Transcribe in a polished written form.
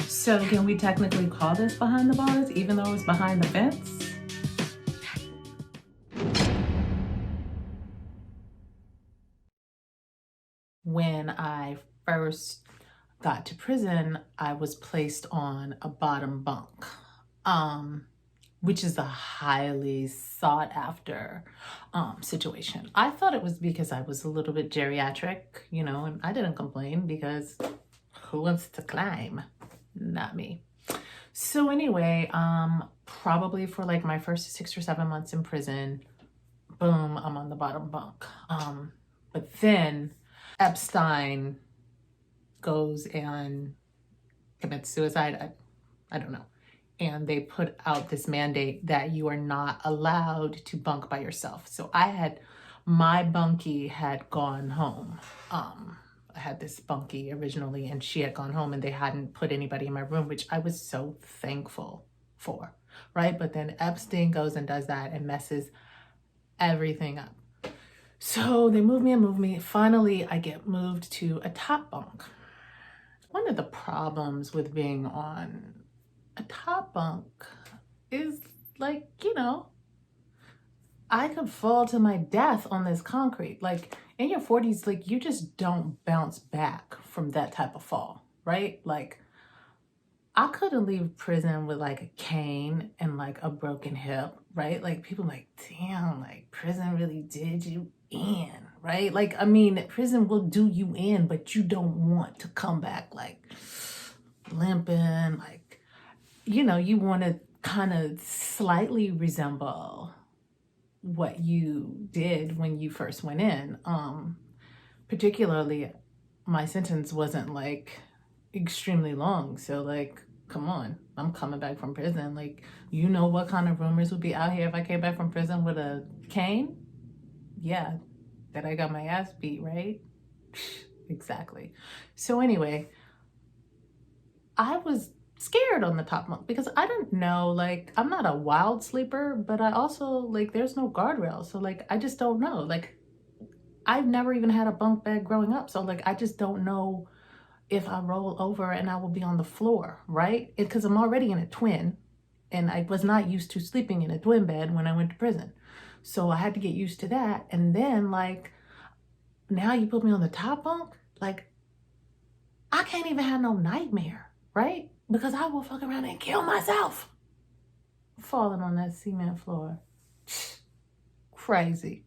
So can we technically call this behind the bars, even though it's behind the fence? When I first got to prison, I was placed on a bottom bunk, which is a highly sought after situation. I thought it was because I was a little bit geriatric, and I didn't complain because who wants to climb? Not me. So anyway, probably for like my first 6 or 7 months in prison, boom, I'm on the bottom bunk. But then Epstein goes and commits suicide. I don't know. And they put out this mandate that you are not allowed to bunk by yourself. So my bunkie had gone home. I had this bunkie originally and she had gone home and they hadn't put anybody in my room, which I was so thankful for, right? But then Epstein goes and does that and messes everything up. So they move me. Finally, I get moved to a top bunk. One of the problems with being on a top bunk is like, I could fall to my death on this concrete. Like in your 40s, like you just don't bounce back from that type of fall, right? Like I couldn't leave prison with like a cane and like a broken hip, right? Like people like, damn, like prison really did you in, right? Like, I mean, prison will do you in, but you don't want to come back like limping, like, you want to kind of slightly resemble what you did when you first went in. Particularly my sentence wasn't like extremely long. So like, come on, I'm coming back from prison. Like, what kind of rumors would be out here if I came back from prison with a cane? Yeah, that I got my ass beat, right? Exactly. So anyway, I was scared on the top bunk because I didn't know, like, I'm not a wild sleeper, but I also, like, there's no guardrail. So, like, I just don't know. Like, I've never even had a bunk bed growing up. So, like, I just don't know if I roll over and I will be on the floor, right? Because I'm already in a twin and I was not used to sleeping in a twin bed when I went to prison. So I had to get used to that. And then, like, now you put me on the top bunk, like, I can't even have no nightmare, right? Because I will fuck around and kill myself falling on that cement floor. Crazy.